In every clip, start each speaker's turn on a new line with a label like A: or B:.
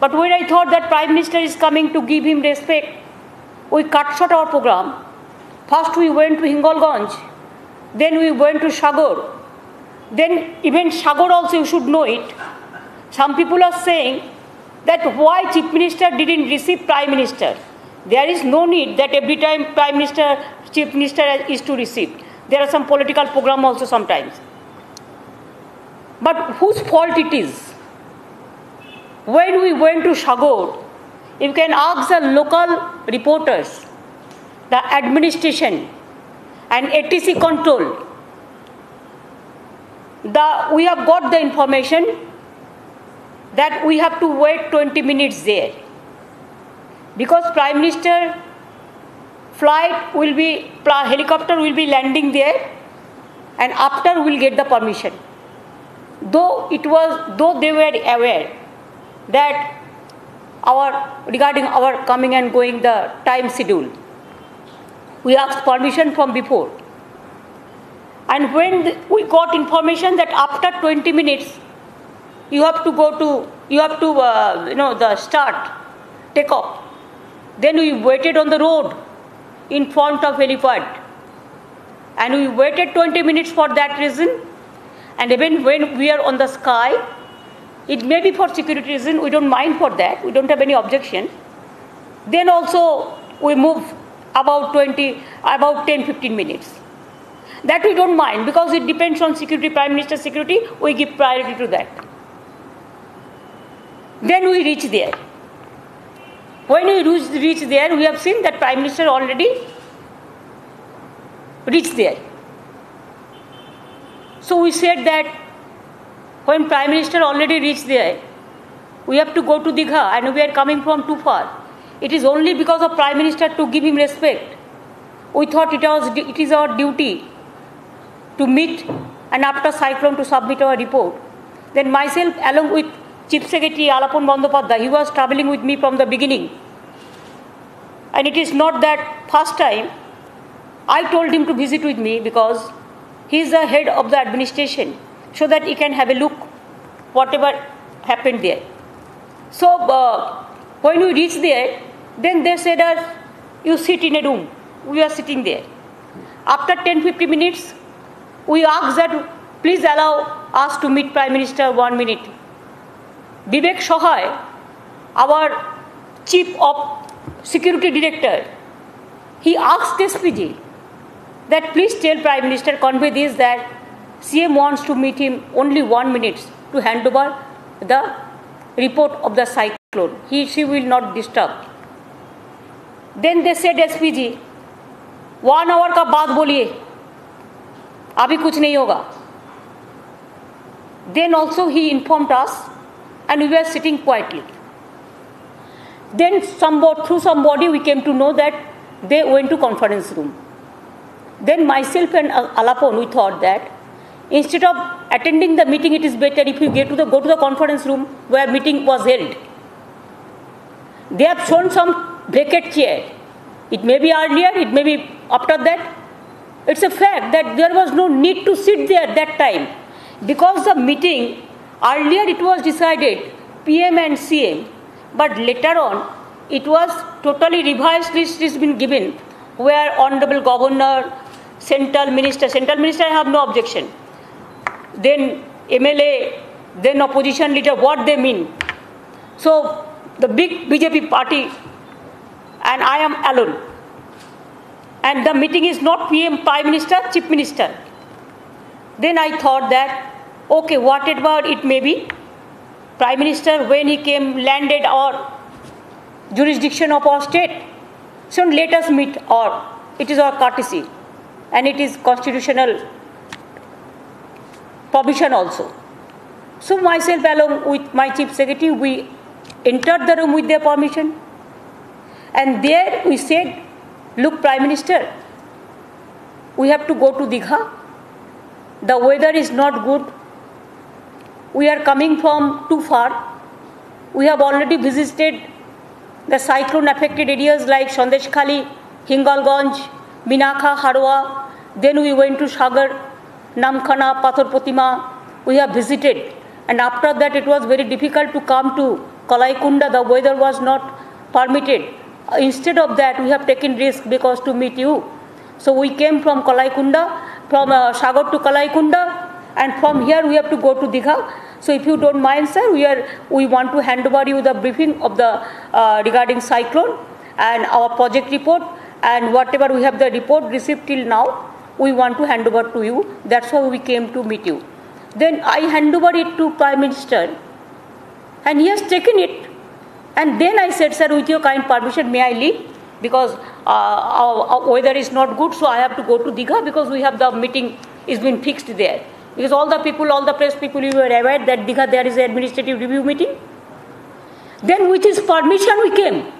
A: But when I thought that Prime Minister is coming to give him respect, we cut short our program. First we went to Hingolganj, then we went to Sagor. Then even Sagor also, you should know it. Some people are saying that why Chief Minister didn't receive Prime Minister. There is no need that every time Prime Minister, Chief Minister is to receive. There are some political program also sometimes. But whose fault it is? When we went to Sagor, you can ask the local reporters, the administration and ATC control. We have got the information that we have to wait 20 minutes there. Because Prime Minister helicopter will be landing there, and after we will get the permission. Though they were aware that regarding our coming and going, the time schedule, we asked permission from before. And when we got information that after 20 minutes, you have to the start, take off. Then we waited on the road in front of helipad. And we waited 20 minutes for that reason. And even when we are on the sky, it may be for security reason, we don't mind for that, we don't have any objection. Then also we move about 10-15 minutes. That we don't mind because it depends on security, Prime Minister's security, we give priority to that. Then we reach there. When we reach there, we have seen that Prime Minister already reached there. So we said that when Prime Minister already reached there, we have to go to Digha and we are coming from too far. It is only because of Prime Minister to give him respect. We thought it is our duty to meet and after cyclone to submit our report. Then myself along with Chief Secretary Alapon Bandopadhyay, he was travelling with me from the beginning. And it is not that first time I told him to visit with me because he is the head of the administration, so that he can have a look whatever happened there. So when we reached there, then they said us, you sit in a room. We are sitting there. After 10-15 minutes, we asked that please allow us to meet Prime Minister 1 minute. Vivek Sohay, our Chief of Security Director, he asked SPG that please tell Prime Minister, convey this that CM wants to meet him only 1 minute to hand over the report of the cyclone. She will not disturb. Then they said SPG, 1 hour का बाद बोलिए, अभी कुछ नहीं होगा. Then also he informed us and we were sitting quietly. Then through somebody we came to know that they went to conference room. Then myself and Alapon, we thought that instead of attending the meeting, it is better if you go to the conference room where meeting was held. They have shown some vacant chair. It may be earlier, it may be after that. It's a fact that there was no need to sit there at that time. Because the meeting, earlier it was decided PM and CM, but later on it was totally revised list has been given where Honorable Governor, Central Minister I have no objection. Then MLA, then opposition leader, what they mean. So the big BJP party and I am alone. And the meeting is not PM, Prime Minister, Chief Minister. Then I thought that, okay, whatever it may be, Prime Minister, when he came, landed our jurisdiction of our state, so let us meet, or it is our courtesy and it is constitutional provision also. So myself along with my Chief Secretary, we entered the room with their permission, and there we said, look Prime Minister, we have to go to Digha. The weather is not good. We are coming from too far. We have already visited the cyclone affected areas like Sandeshkhali, Hingolganj, Minakha, Harwa. Then we went to Sagar, Namkhana, Pathor Protima. We have visited. And after that it was very difficult to come to Kalaikunda, the weather was not permitted. Instead of that, we have taken risk because to meet you. So we came from Kalaikunda, from Sagar to Kalaikunda, and from here we have to go to Digha. So if you don't mind, sir, we want to hand over you the briefing of the regarding cyclone and our project report, and whatever we have the report received till now, we want to hand over to you. That's why we came to meet you. Then I hand over it to Prime Minister, and he has taken it. And then I said, sir, with your kind permission, may I leave? Because our weather is not good, so I have to go to Digha because we have the meeting is been fixed there. Because all the people, all the press people, you were aware that Digha there is an administrative review meeting. Then with his permission we came.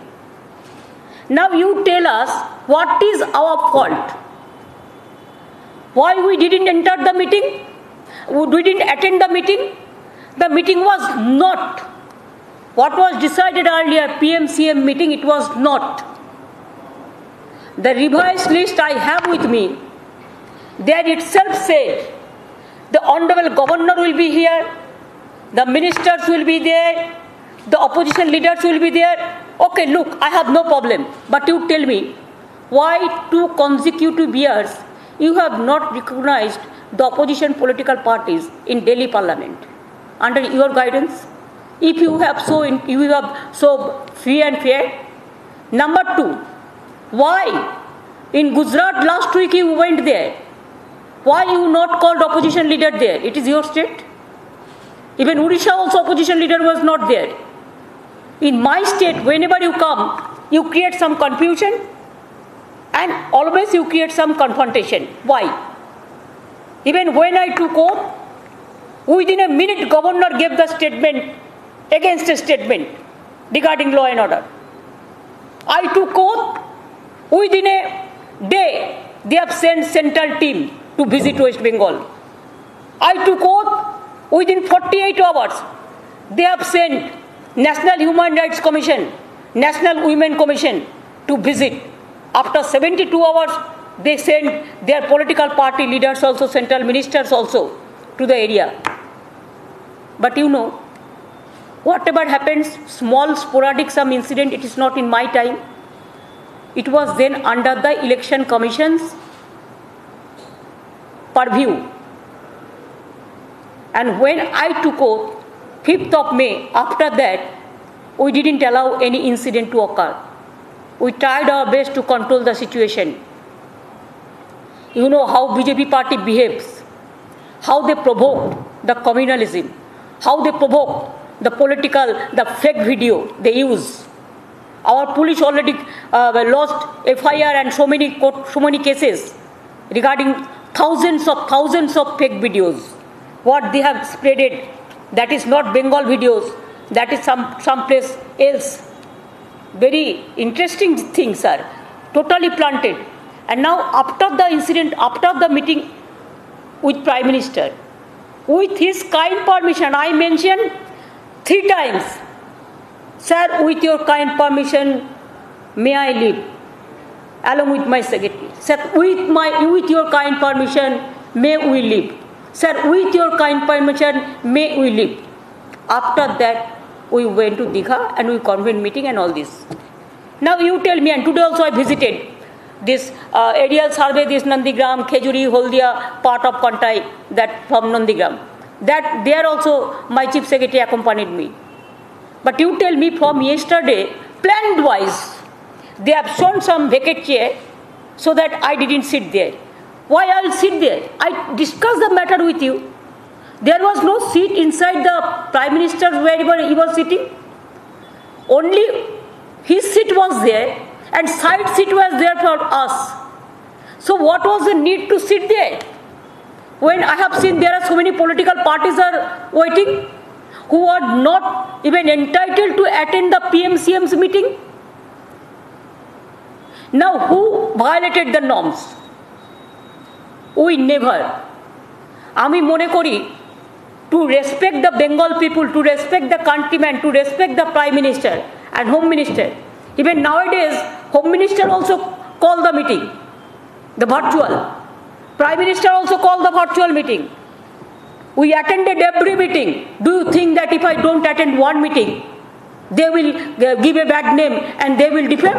A: Now you tell us what is our fault? Why we didn't enter the meeting? We didn't attend the meeting? The meeting was not what was decided earlier, PMCM meeting, it was not. The revised list I have with me, there itself said, the Honorable Governor will be here, the ministers will be there, the opposition leaders will be there. Okay, look, I have no problem. But you tell me, why 2 consecutive years you have not recognized the opposition political parties in Delhi Parliament under your guidance? If you have so free and fair. Number 2, why in Gujarat last week you went there? Why you not called opposition leader there? It is your state. Even Odisha also opposition leader was not there. In my state, whenever you come, you create some confusion and always you create some confrontation. Why? Even when I took oath, within a minute governor gave the statement against a statement regarding law and order. I took oath, within a day they have sent central team to visit West Bengal. I took oath, within 48 hours they have sent National Human Rights Commission, National Women Commission to visit. After 72 hours they sent their political party leaders also, central ministers also to the area. But you know, whatever happens, small sporadic some incident, it is not in my time. It was then under the Election Commission's purview. And when I took oath, 5th of May, after that, we didn't allow any incident to occur. We tried our best to control the situation. You know how BJP party behaves, how they provoke the communalism, how they provoke the political, the fake video they use. Our police already lost FIR and so many cases regarding thousands of fake videos. What they have spreaded, that is not Bengal videos, that is some place else. Very interesting things are totally planted. And now after the incident, after the meeting with Prime Minister, with his kind permission, I mentioned 3 times, sir, with your kind permission, may I leave? Along with my secretary. Sir, with your kind permission, may we leave? Sir, with your kind permission, may we leave? After that, we went to Digha and we convened meeting and all this. Now you tell me, and today also I visited this aerial survey, this Nandigram, Khejuri, Holdia, part of Kantai, that from Nandigram. That there also my chief secretary accompanied me. But you tell me from yesterday, planned wise, they have shown some vacant chair so that I didn't sit there. Why I will sit there? I discussed the matter with you. There was no seat inside the Prime Minister wherever he was sitting. Only his seat was there and side seat was there for us. So what was the need to sit there? When I have seen there are so many political parties are waiting who are not even entitled to attend the PMCM's meeting. Now who violated the norms? We never. Ami mone kori, to respect the Bengal people, to respect the countrymen, to respect the Prime Minister and Home Minister. Even nowadays, Home Minister also called the meeting, the virtual. Prime Minister also called the virtual meeting. We attended every meeting. Do you think that if I don't attend one meeting, they will give a bad name and they will defame.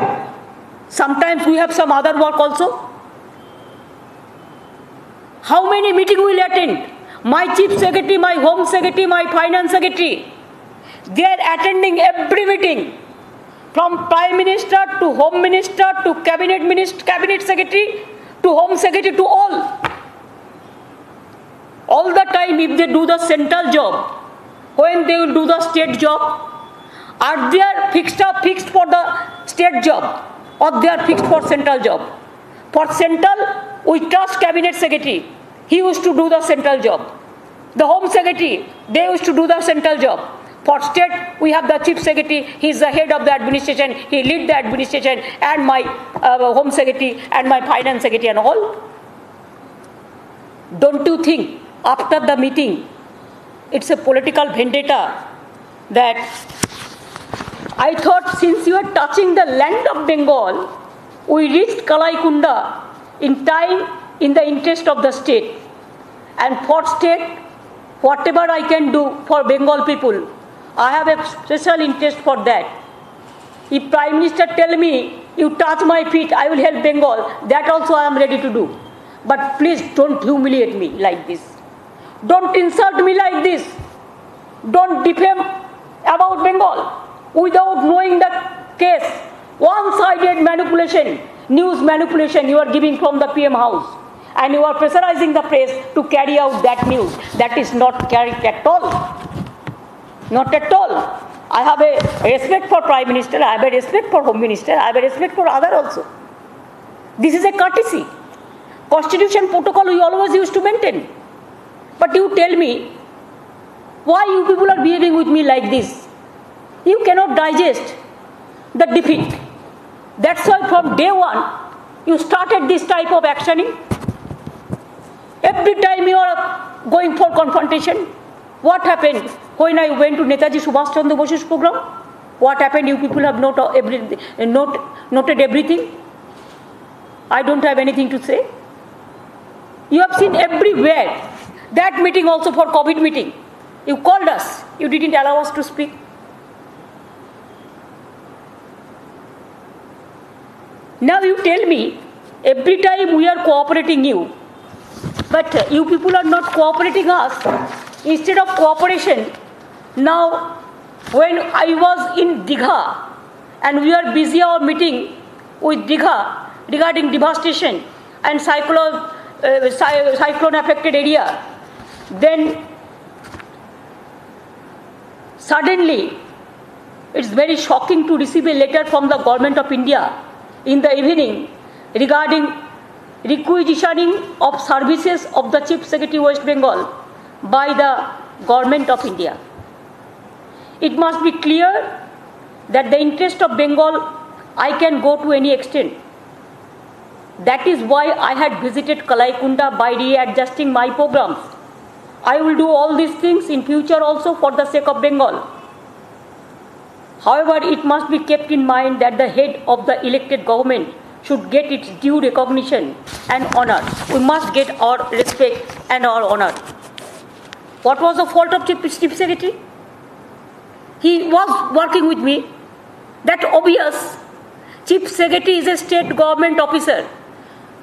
A: Sometimes we have some other work also. How many meetings will attend? My chief secretary, my home secretary, my finance secretary, they are attending every meeting. From Prime Minister to Home Minister to Cabinet Secretary to Home Secretary to all. All the time if they do the central job, when they will do the state job, are they fixed for the state job or they are fixed for central job? For central, we trust Cabinet Secretary. He used to do the central job. The Home Secretary, they used to do the central job. For state, we have the Chief Secretary. He is the head of the administration. He leads the administration, and my Home Secretary and my Finance Secretary and all. Don't you think after the meeting, it's a political vendetta that I thought since you are touching the land of Bengal, we reached Kalaikunda in time in the interest of the state. And for state, whatever I can do for Bengal people, I have a special interest for that. If Prime Minister tell me, you touch my feet, I will help Bengal, that also I am ready to do. But please don't humiliate me like this. Don't insult me like this. Don't defame about Bengal without knowing the case. One-sided manipulation, news manipulation you are giving from the PM house. And you are pressurizing the press to carry out that news. That is not correct at all. Not at all. I have a respect for Prime Minister, I have a respect for Home Minister, I have a respect for other also. This is a courtesy. Constitution protocol we always used to maintain. But you tell me, why you people are behaving with me like this? You cannot digest the defeat. That's why from day one, you started this type of actioning. Every time you are going for confrontation, what happened when I went to Netaji Subhash Chandra Bose's program? What happened? You people have noted everything. I don't have anything to say. You have seen everywhere. That meeting also for COVID meeting. You called us. You didn't allow us to speak. Now you tell me, every time we are cooperating you, but you people are not cooperating us. Instead of cooperation, now when I was in Digha and we are busy our meeting with Digha regarding devastation and cyclone affected area, then suddenly it's very shocking to receive a letter from the Government of India in the evening regarding requisitioning of services of the Chief Secretary West Bengal by the Government of India. It must be clear that the interest of Bengal I can go to any extent. That is why I had visited Kalaikunda by readjusting my programs. I will do all these things in future also for the sake of Bengal. However, it must be kept in mind that the head of the elected government should get its due recognition and honor. We must get our respect and our honor. What was the fault of Chief Secretary? He was working with me. That obvious. Chief Secretary is a state government officer.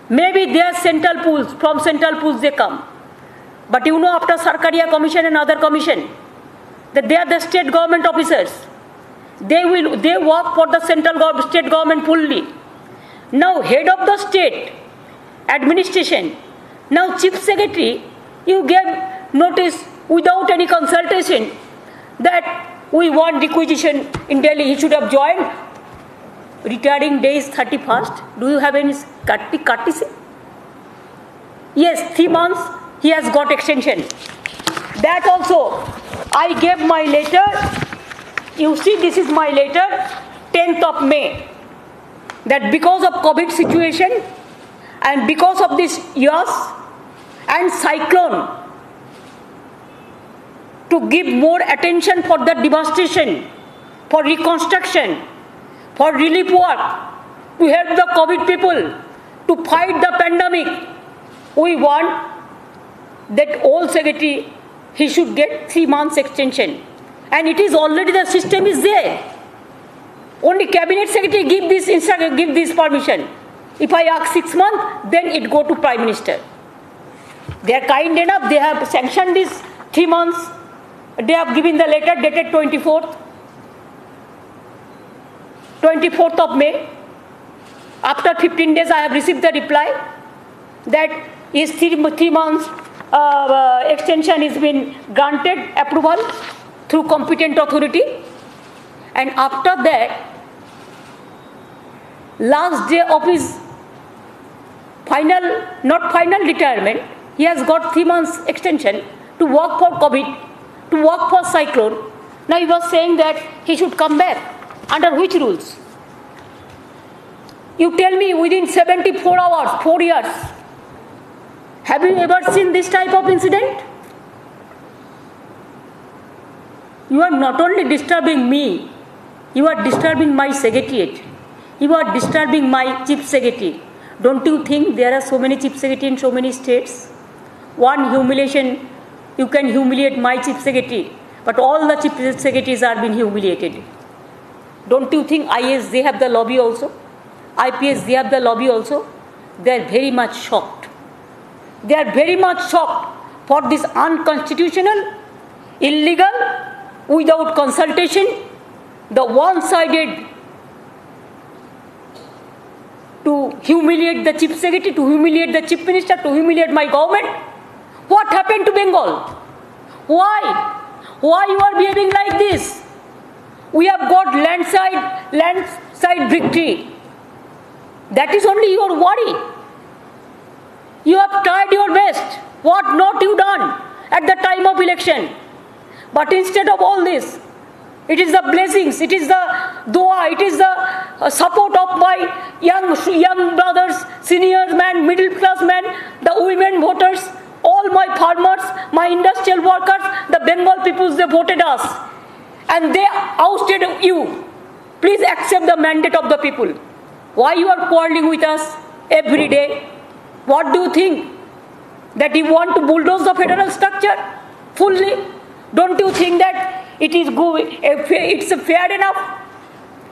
A: Maybe they are central pools, from central pools they come. But you know, after Sarkaria Commission and other commission, that they are the state government officers. They work for the state government fully. Now head of the state administration, now Chief Secretary, you gave notice without any consultation that we want requisition in Delhi. He should have joined. Retiring day is 31st. Do you have any courtesy? Yes, 3 months he has got extension. That also, I gave my letter. You see, this is my letter, 10th of May. That because of COVID situation and because of this years and cyclone, to give more attention for the devastation, for reconstruction, for relief work, to help the COVID people, to fight the pandemic, we want that old secretary, he should get 3 months extension. And it is already, the system is there. Only cabinet secretary give this permission. If I ask 6 months, then it go to Prime Minister. They are kind enough, they have sanctioned this 3 months. They have given the letter dated 24th of May. After 15 days, I have received the reply that is 3 months extension has been granted approval through competent authority. And after that, last day of his not final retirement, he has got 3 months extension to work for COVID, to work for cyclone. Now he was saying that he should come back. Under which rules? You tell me within 74 hours, 4 years. Have you ever seen this type of incident? You are not only disturbing me, you are disturbing my secretariat. You are disturbing my chief secretary. Don't you think there are so many chief secretaries in so many states? One humiliation, you can humiliate my chief secretary, but all the chief secretaries are being humiliated. Don't you think IAS, they have the lobby also? IPS, they have the lobby also? They are very much shocked. They are very much shocked for this unconstitutional, illegal, without consultation, the one-sided to humiliate the chief secretary, to humiliate the chief minister, to humiliate my government. What happened to Bengal? Why? Why you are behaving like this? We have got landslide victory. That is only your worry. You have tried your best. What not you done at the time of election? But instead of all this, it is the blessings, it is the dua, it is the support of my young brothers, senior men, middle class men, the women voters, all my farmers, my industrial workers, the Bengal peoples, they voted us. And they ousted you. Please accept the mandate of the people. Why you are quarreling with us every day? What do you think? That you want to bulldoze the federal structure fully? Don't you think that it's fair enough?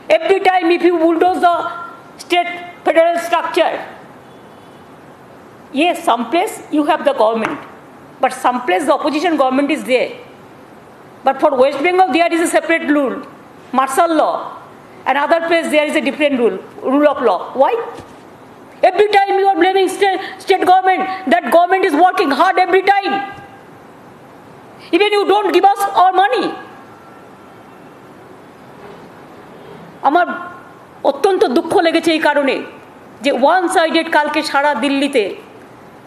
A: Every time if you bulldoze the state federal structure, yes, someplace you have the government, but someplace the opposition government is there. But for West Bengal, there is a separate rule, martial law. Another place there is a different rule of law. Why? Every time you are blaming state government, that government is working hard every time. Even you don't give us our money. আমার অত্যন্ত দুঃখ লেগেছে এই কারণে যে one sided কালকে সারা দিল্লিতে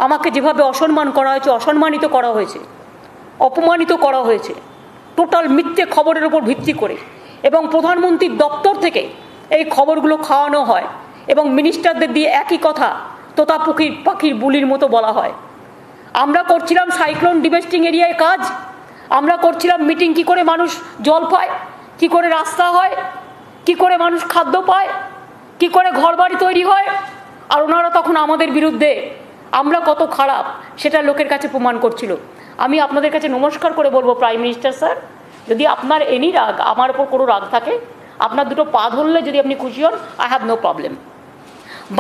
A: আমাকে যেভাবে অসম্মান করা হয়েছে, অসম্মানিত করা হয়েছে, অপমানিত করা হয়েছে, টোটাল মিথ্যে খবরের উপর ভিত্তি করে, এবং প্রধানমন্ত্রীর দপ্তর থেকে এই খবরগুলো খাওয়ানো হয় এবং মিনিস্টারদের দিয়ে একই কথা তোতা পাখির বুলির মতো বলা হয়। আমরা করছিলাম সাইক্লোন ডিভাস্টিং এরিয়ায় কাজ, আমরা করছিলাম মিটিং, কি করে মানুষ জল পায়, কি করে রাস্তা হয়, কি করে মানুষ খাদ্য পায়, কি করে ঘরবাড়ি তৈরি হয়, আর ওনারা তখন আমাদের বিরুদ্ধে আমরা কত খারাপ সেটা লোকের কাছে প্রমাণ করছিল। আমি আপনাদের কাছে নমস্কার করে বলবো, প্রাইম মিনিস্টার স্যার, যদি আপনার এনি রাগ, আমার ওপর কোনো রাগ থাকে, আপনার দুটো পা ধরলে যদি আপনি খুশি হন, আই হ্যাভ নো প্রবলেম।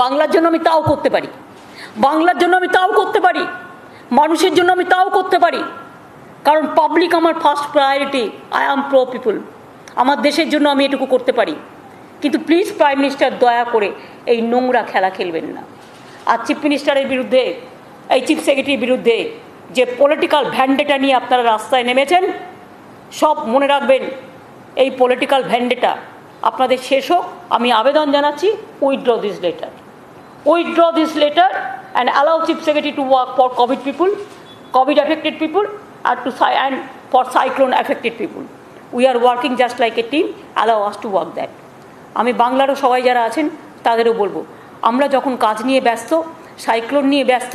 A: বাংলার জন্য আমি তাও করতে পারি, বাংলার জন্য আমি তাও করতে পারি, মানুষের জন্য আমি তাও করতে পারি, কারণ পাবলিক আমার first priority. I am pro people. আমার দেশের জন্য আমি এটুকু করতে পারি। কিন্তু প্লিজ প্রাইম মিনিস্টার, দয়া করে এই নোংরা খেলা খেলবেন না। আর চিফ মিনিস্টারের বিরুদ্ধে, এই চিফ সেক্রেটারির বিরুদ্ধে যে পলিটিক্যাল ভ্যান্ডেটা নিয়ে আপনারা রাস্তায় নেমেছেন, সব মনে রাখবেন, এই পলিটিক্যাল ভ্যান্ডেটা আপনাদের শেষ হোক। আমি আবেদন জানাচ্ছি, withdraw this letter, withdraw this letter and allow chief secretary to work for Covid people, Covid affected people, and for cyclone affected people. We are working just like a team. Allow us to work that. আমি বাংলারও সবাই যারা আছেন তাদেরও বলবো, আমরা যখন কাজ নিয়ে ব্যস্ত, সাইক্লোন নিয়ে ব্যস্ত,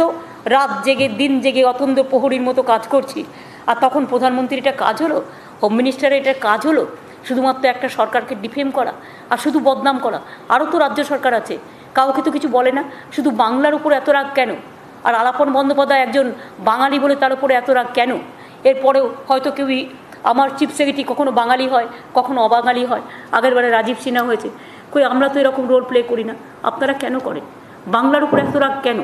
A: রাত জেগে দিন জেগে অতন্দ্র প্রহরীর মতো কাজ করছি, আর তখন প্রধানমন্ত্রীর এটা কাজ হলো, হোম মিনিস্টারের এটা কাজ হলো শুধুমাত্র একটা সরকারকে ডিফেম করা আর শুধু বদনাম করা। আরও তো রাজ্য সরকার আছে, কাউকে তো কিছু বলে না, শুধু বাংলার উপর এত রাগ কেন? আর আলাপন বন্দ্যোপাধ্যায় একজন বাঙালি বলে তার উপরে এত রাগ কেন? এরপরেও হয়তো কেউ আমার চিফ সেক্রেটারি কখনো বাঙালি হয়, কখনো অবাঙালি হয়, আগের বারে রাজীব সিনহা হয়েছে। কই আমরা তো এরকম রোল প্লে করি না, আপনারা কেন করেন? বাংলার উপর এত রাগ কেন?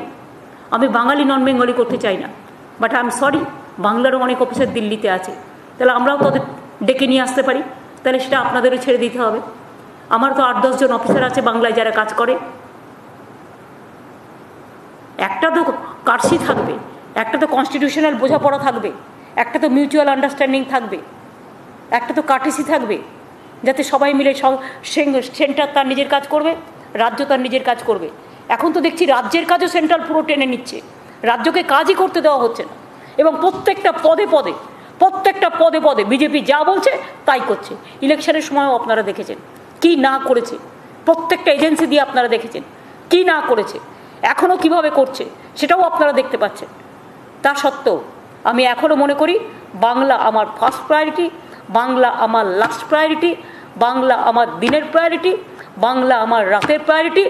A: আমি বাঙালি নন বেঙ্গলি করতে চাই না, বাট আই এম সরি, বাংলারও অনেক অফিসার দিল্লিতে আছে, তাহলে আমরাও তাদের ডেকে নিয়ে আসতে পারি, তাহলে সেটা আপনাদেরও ছেড়ে দিতে হবে। আমার তো 8-10 জন অফিসার আছে বাংলায় যারা কাজ করে। একটা তো কার্সি থাকবে, একটা তো কনস্টিটিউশনাল বোঝাপড়া থাকবে, একটা তো মিউচুয়াল আন্ডারস্ট্যান্ডিং থাকবে, একটা তো কার্টেসি থাকবে, যাতে সবাই মিলে সেন্টার তার নিজের কাজ করবে, রাজ্য তার নিজের কাজ করবে। এখন তো দেখছি রাজ্যের কাজও সেন্ট্রাল পুরো টেনে নিচ্ছে, রাজ্যকে কাজই করতে দেওয়া হচ্ছে না, এবং প্রত্যেকটা পদে পদে বিজেপি যা বলছে তাই করছে। ইলেকশনের সময়ও আপনারা দেখেছেন কি না করেছে, প্রত্যেকটা এজেন্সি দিয়ে আপনারা দেখেছেন কি না করেছে, এখনও কিভাবে করছে সেটাও আপনারা দেখতে পাচ্ছেন। তা সত্ত্বেও আমি এখনও মনে করি বাংলা আমার ফার্স্ট প্রায়োরিটি, বাংলা আমার লাস্ট প্রায়োরিটি, বাংলা আমার দিনের প্রায়োরিটি, বাংলা আমার রাতের প্রায়োরিটি।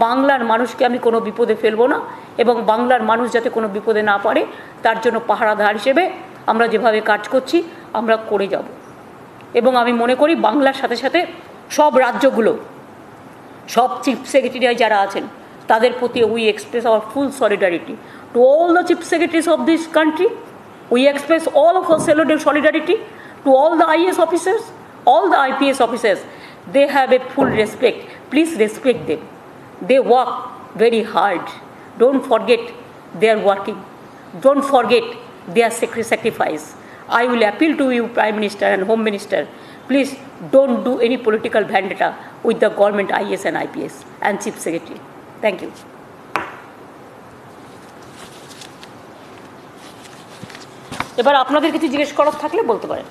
A: বাংলার মানুষকে আমি কোনো বিপদে ফেলবো না, এবং বাংলার মানুষ যাতে কোনো বিপদে না পড়ে তার জন্য পাহারাদার হিসেবে আমরা যেভাবে কাজ করছি আমরা করে যাব। এবং আমি মনে করি বাংলার সাথে সাথে সব রাজ্যগুলো, সব চিফ সেক্রেটারি যারা আছেন তাদের প্রতি we express hour full solidarity to all the chief secretaries of this country. We express all of our solidarity to all the IAS officers, all the IPS officers. They have a full respect. Please respect them. They work very hard. Don't forget they are working. Don't forget their sacrifice. I will appeal to you, Prime Minister and Home Minister, please don't do any political vendetta with the government IAS and IPS and Chief Secretary. Thank you. এবার আপনাদের কিছু জিজ্ঞেস করার থাকলে বলতে পারেন।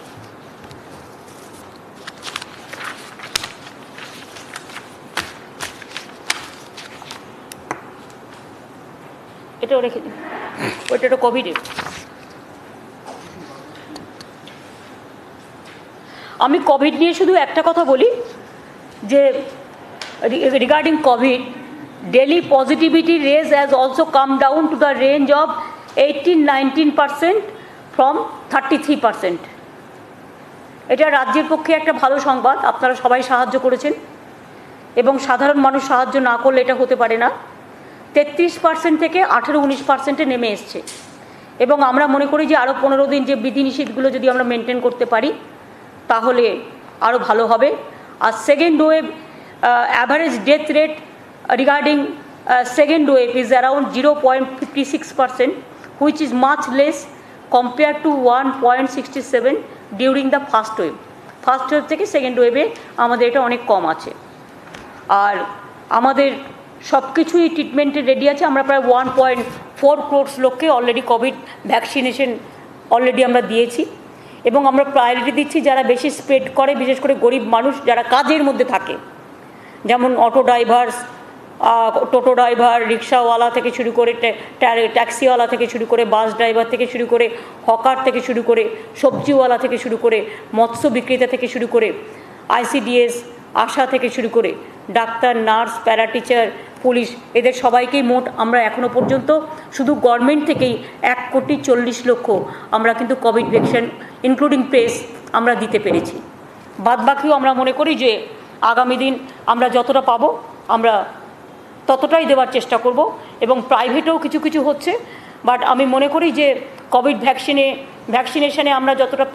A: এটাও রেখে দিন, ওইটা কোভিডের। আমি কোভিড নিয়ে শুধু একটা কথা বলি যে regarding COVID, daily positivity rate has also come down to the range of 18-19% from 33%। এটা রাজ্যের পক্ষে একটা ভালো সংবাদ, আপনারা সবাই সাহায্য করেছেন, এবং সাধারণ মানুষ সাহায্য না করলে এটা হতে পারে না। 33% থেকে 18-19% নেমে এসছে, এবং আমরা মনে করি যে আরও 15 দিন যে বিধিনিষেধগুলো যদি আমরা মেনটেন করতে পারি তাহলে আরও ভালো হবে। আর second wave average death rate regarding second wave is around 0.56%, which is much less compare to 1.67 during the first wave. First wave থেকে সেকেন্ড ওয়েভে আমাদের এটা অনেক কম আছে। আর আমাদের সব কিছুই ট্রিটমেন্টে রেডি আছে। আমরা প্রায় 1.4 crore লোককে অলরেডি কোভিড ভ্যাকসিনেশন অলরেডি আমরা দিয়েছি, এবং আমরা প্রায়োরিটি দিচ্ছি যারা বেশি স্প্রেড করে, বিশেষ করে গরিব মানুষ যারা কাজের মধ্যে থাকে, যেমন অটো ড্রাইভার, টোটো ড্রাইভার, রিক্সাওয়ালা থেকে শুরু করে ট্যাক্সিওয়ালা থেকে শুরু করে বাস ড্রাইভার থেকে শুরু করে হকার থেকে শুরু করে সবজিওয়ালা থেকে শুরু করে মৎস্য বিক্রেতা থেকে শুরু করে ICDS আশা থেকে শুরু করে doctor, nurse, para teacher, police, এদের সবাইকেই মোট আমরা এখনও পর্যন্ত শুধু গভর্নমেন্ট থেকেই 1,40,00,000 আমরা কিন্তু কোভিড ভ্যাকসিন ইনক্লুডিং প্রেস আমরা দিতে পেরেছি। বাদবাকিও আমরা মনে করি যে আগামী দিন আমরা যতটা পাবো আমরা ততটাই দেওয়ার চেষ্টা করব, এবং প্রাইভেটেও কিছু কিছু হচ্ছে। বাট আমি মনে করি যে কোভিড ভ্যাকসিনেশনে আমরা যতটা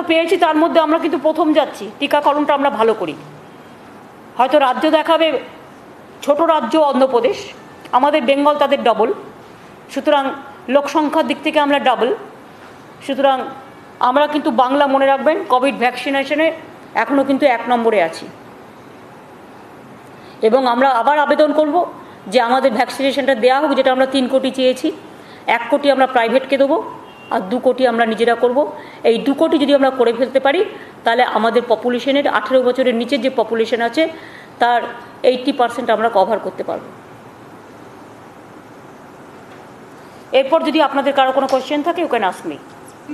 A: পেয়েছি তার মধ্যে আমরা কিন্তু প্রথম যাচ্ছি। টিকাকরণটা আমরা ভালো করি। হয়তো রাজ্য দেখাবে ছোট রাজ্য অন্ধ্রপ্রদেশ, আমাদের বেঙ্গল তাদের ডবল, সুতরাং লোকসংখ্যার দিক থেকে আমরা ডাবল। সুতরাং আমরা কিন্তু বাংলা মনে রাখবেন কোভিড ভ্যাকসিনেশনে এখনও কিন্তু 1 নম্বরে আছি, এবং আমরা আবার আবেদন করব যে আমাদের ভ্যাকসিনেশনটা দেওয়া হোক, যেটা আমরা 3 কোটি চেয়েছি। 1 কোটি আমরা প্রাইভেটকে দেবো, আর 2 কোটি আমরা নিজেরা করব। এই 2 কোটি যদি আমরা করে ফেলতে পারি তাহলে আমাদের পপুলেশনের 18 বছরের নিচের যে পপুলেশন আছে তার 80% আমরা কভার করতে পারব। এরপর যদি আপনাদের কারো কোনো কোশ্চেন থাকে ইউ ক্যান আস্ক মি।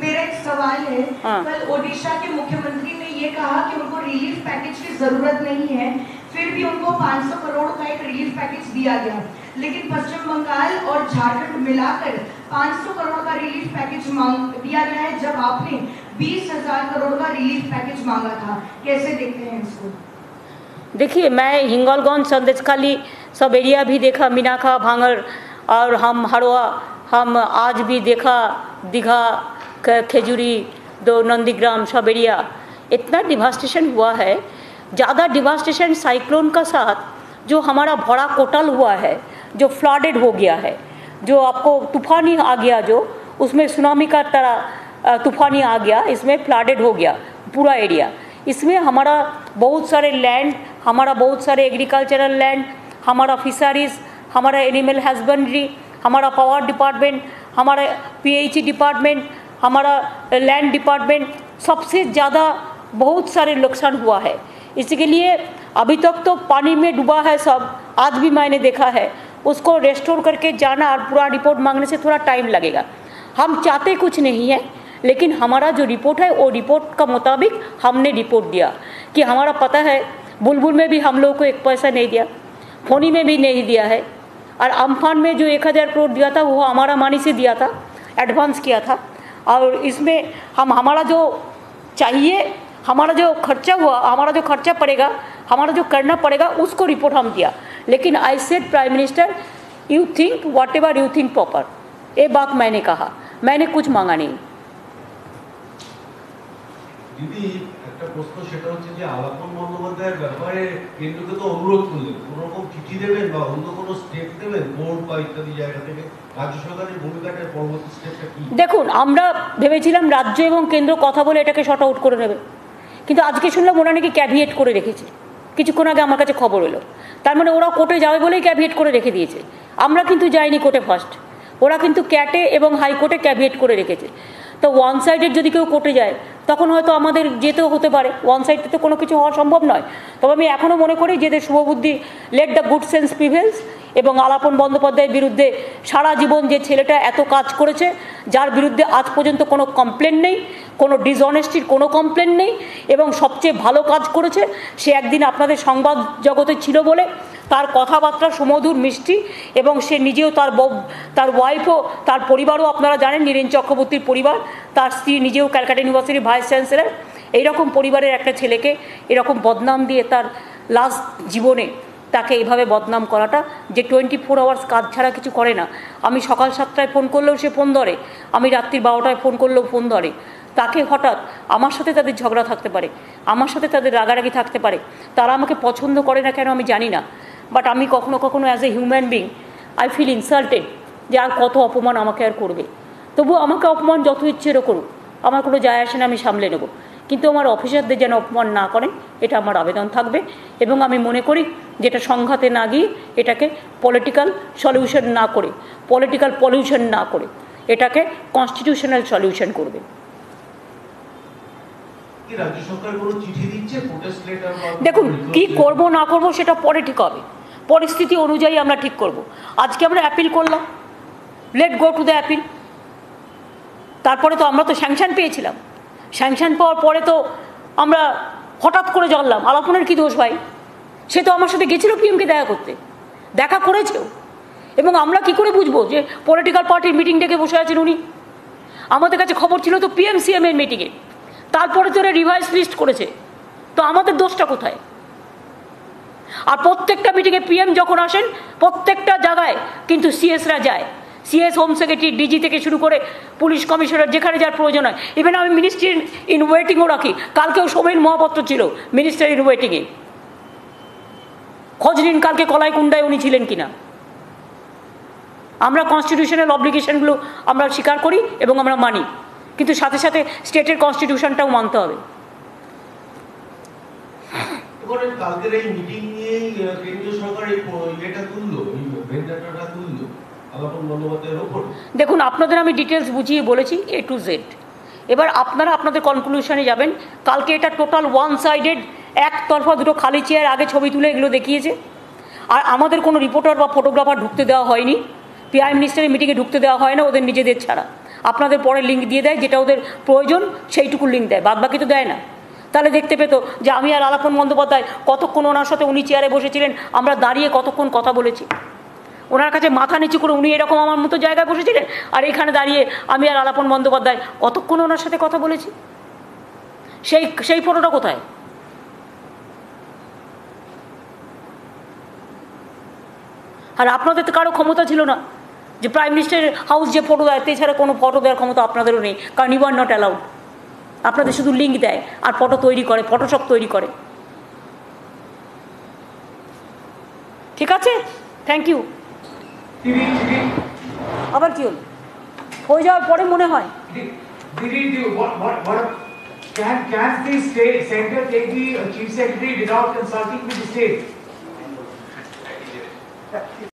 B: मेरा एक सवाल है, कल ओडिशा के मुख्यमंत्री ने ये कहा कि उनको रिलीफ पैकेज की जरूरत नहीं है, फिर भी उनको 500 करोड़ का एक रिलीफ पैकेज दिया गया, लेकिन पश्चिम बंगाल और झारखंड मिलाकर 500 करोड़ का रिलीफ पैकेज दिया गया है, जब आपने 20,000 करोड़ का रिलीफ पैकेज मांगा था, कैसे देखते हैं इसको?
A: देखिए, मैं हिंगोलगंज, संदेशखाली सब एरिया भी देखा, मीनाखा, भांगर, और हम हरवा, हम आज भी देखा दीघा, खेजूरी, दो नंदीग्राम, सब एरिया। इतना डिवास्टेशन हुआ है, ज़्यादा डिवास्टेशन साइक्लोन का साथ जो हमारा बड़ा कोटल हुआ है, जो फ्लडेड हो गया है, जो आपको तूफानी आ गया, जो उसमें सुनामी का तरह तूफानी आ गया, इसमें फ्लडेड हो गया पूरा एरिया। इसमें हमारा बहुत सारे लैंड, हमारा बहुत सारे एग्रीकल्चरल लैंड, हमारा फिशरीज, हमारा एनिमल हस्बेंड्री, हमारा पावर डिपार्टमेंट, हमारा पीएचई डिपार्टमेंट, हमारा लैंड डिपार्टमेंट, सबसे ज़्यादा बहुत सारे नुकसान हुआ है। इसके लिए अभी तक तो पानी में डूबा है सब, आज भी मैंने देखा है। उसको रेस्टोर करके जाना और पूरा रिपोर्ट मांगने से थोड़ा टाइम लगेगा। हम चाहते कुछ नहीं है, लेकिन हमारा जो रिपोर्ट है वो रिपोर्ट का मुताबिक हमने रिपोर्ट दिया कि हमारा पता है बुलबुल में भी हम लोग को 1 पैसा नहीं दिया, फोनी में भी नहीं दिया है, और अम्फान में जो 1000 करोड़ दिया था वो हमारा मानी से दिया था, एडवांस किया था। और इसमें हम हमारा जो चाहिए, हमारा जो खर्चा हुआ, हमारा जो खर्चा पड़ेगा, हमारा जो करना पड़ेगा, उसको रिपोर्ट हम दिया। लेकिन I said prime minister, you think what ever you think proper, ये बात मैंने कहा, मैंने कुछ मांगा नहीं।
C: দিদি একটা প্রশ্ন, সেটা হচ্ছে যে আলাপন বন্দ্যোপাধ্যায়ের ব্যাপারে কেন্দ্রকে তো অনুরোধ করলেন, কোন রকম চিঠি দেবেন বা অন্য কোনো স্টেপ দেবেন বোর্ড বা ইত্যাদি জায়গা থেকে? রাজ্য সরকারের ভূমিকাটা পরবর্তী স্টেপটা কি?
A: দেখুন, আমরা ভেবেছিলাম রাজ্য এবং কেন্দ্র কথা বলে এটাকে শর্ট আউট করে নেবে, কিন্তু আজকে শুনলাম ওরা নাকি ক্যাভিয়েট করে রেখেছে। কিছুক্ষণ আগে আমার কাছে খবর এলো, তার মানে ওরা কোর্টে যাবে বলেই ক্যাভিয়েট করে রেখে দিয়েছে। আমরা কিন্তু যাইনি কোর্টে ফার্স্ট, ওরা কিন্তু ক্যাটে এবং হাইকোর্টে ক্যাভিয়েট করে রেখেছে। তো ওয়ান সাইডেড যদি কেউ কোর্টে যায় তখন হয়তো আমাদের যেতেও হতে পারে, ওয়ান সাইডে তো কোনো কিছু হওয়া সম্ভব নয়। তবে আমি এখনও মনে করি যে শুভবুদ্ধি, let the good sense prevails, এবং আলাপন বন্দ্যোপাধ্যায়ের বিরুদ্ধে সারা জীবন যে ছেলেটা এত কাজ করেছে, যার বিরুদ্ধে আজ পর্যন্ত কোনো কমপ্লেন নেই, কোনো ডিসঅনেস্টির কোনো কমপ্লেন নেই, এবং সবচেয়ে ভালো কাজ করেছে, সে একদিন আপনাদের সংবাদ জগতে ছিল বলে তার কথাবার্তা সুমধুর, মিষ্টি, এবং সে নিজেও, তার ওয়াইফও, তার পরিবারও আপনারা জানেন, নীরেন চক্রবর্তীর পরিবার, তার স্ত্রী নিজেও ক্যালকাটা ইউনিভার্সিটির ভাইস চ্যান্সেলর। এইরকম পরিবারের একটা ছেলেকে এরকম বদনাম দিয়ে তার লাস্ট জীবনে তাকে এইভাবে বদনাম করাটা, যে 24 আওয়ার্স কাজ ছাড়া কিছু করে না। আমি সকাল 7টায় ফোন করলেও সে ফোন ধরে, আমি রাত্রি 12টায় ফোন করলেও ফোন ধরে। তাকে হঠাৎ আমার সাথে তাদের ঝগড়া থাকতে পারে, আমার সাথে তাদের রাগারাগি থাকতে পারে, তারা আমাকে পছন্দ করে না কেন আমি জানি না, বাট আমি কখনো কখনো as a human being I feel insulted যে আর কত অপমান আমাকে আর করবে। তবু আমাকে অপমান যত ইচ্ছেরও করুক, আমার কোনো যায় আসে না, আমি সামলে নেব, কিন্তু আমার অফিসারদের যেন অপমান না করেন, এটা আমার আবেদন থাকবে। এবং আমি মনে করি যেটা সংঘাতে না গিয়ে এটাকে পলিটিক্যাল সলিউশন না করে, পলিটিক্যাল পলিউশন না করে এটাকে কনস্টিটিউশনাল সলিউশন করবে। দেখুন, কি করব না করব সেটা পরে ঠিক হবে, পরিস্থিতি অনুযায়ী আমরা ঠিক করব। আজকে আমরা অ্যাপিল করলাম, let go to the appeal. তারপরে তো আমরা তো স্যাংশন পেয়েছিলাম, স্যাংশন পাওয়ার পরে তো আমরা হঠাৎ করে জানলাম আলাপনের কী দোষ ভাই, সে তো আমার সাথে গেছিল পিএমকে দেখা করতে, দেখা করেছেও, এবং আমরা কি করে বুঝবো যে পলিটিক্যাল পার্টির মিটিং ডেকে বসে আছেন উনি? আমাদের কাছে খবর ছিল তো পিএমসিএম এর মিটিংয়ে, তারপরে তো রিভাইজ লিস্ট করেছে, তো আমাদের দোষটা কোথায়? আর প্রত্যেকটা মিটিংয়ে পিএম যখন আসেন প্রত্যেকটা জায়গায় কিন্তু সিএসরা যায়, সিএস, হোম সেক্রেটারি, ডিজি থেকে শুরু করে পুলিশ কমিশনার, যেখানে যার প্রয়োজন হয়। ইভেন আমি মিনিস্ট্রি ইন ওয়েটিংও রাখি, কালকেও সোমেন মহাপাত্র ছিল মিনিস্টার ইন ওয়েটিংয়ে, খোঁজ নিন কালকে কলাইকুণ্ডায় উনি ছিলেন কিনা। আমরা কনস্টিটিউশনাল অব্লিগেশনগুলো আমরা স্বীকার করি এবং আমরা মানি, কিন্তু সাথে সাথে স্টেটের কনস্টিটিউশনটাও মানতে হবে।
C: কালকের এই মিটিং নিয়েই কেন্দ্রীয় সরকার এটা তুললো, ভেন্ডাটাটা তুললো আলাপন বন্দ্যোপাধ্যায়ের উপর। দেখুন,
A: আপনাদের আমি ডিটেলস বুঝিয়ে বলেছি A to Z। এবার আপনারা আপনাদের কনক্লুশনে যাবেন। কালকে এটা টোটাল ওয়ান সাইডেড, একতরফা, দুটো খালি চেয়ার, আগে ছবি তুলে এগুলো দেখিয়েছে, আর আমাদের কোনো রিপোর্টার বা ফটোগ্রাফার ঢুকতে দেওয়া হয়নি, প্রাইম মিনিস্টারের মিটিংয়ে ঢুকতে দেওয়া হয় না ওদের নিজেদের ছাড়া। আপনাদের পরে লিঙ্ক দিয়ে দেয়, যেটা ওদের প্রয়োজন সেইটুকু লিঙ্ক দেয়, বাদ বাকি তো দেয় না। তাহলে দেখতে পেতো যে আমি আর আলাপন বন্দ্যোপাধ্যায় কতক্ষণ ওনার সাথে, উনি চেয়ারে বসেছিলেন, আমরা দাঁড়িয়ে কতক্ষণ কথা বলেছি, ওনার কাছে মাথা নিচু করে উনি এরকম আমার মতো জায়গায় বসেছিলেন, আর এখানে দাঁড়িয়ে আমি আর আলাপন বন্দ্যোপাধ্যায় কতক্ষণ ওনার সাথে কথা বলেছি। সেই ফটোটা কোথায়? আর আপনাদের তো কারো ক্ষমতা ছিল না যে প্রাইম মিনিস্টারের হাউস যে ফটো দেয় এছাড়া কোনো ফটো দেওয়ার ক্ষমতা আপনাদেরও নেই, কারণ ইউ আর নট অ্যালাউড। আপনাদের শুধু লিঙ্ক দেয় আর ফটো তৈরি করে, ফটোশপ তৈরি করে। ঠিক আছে, থ্যাংক ইউ। আবার কি হল? হয়ে যাওয়ার পরে মনে হয়
D: can the state center take the chief secretary without consulting with the state?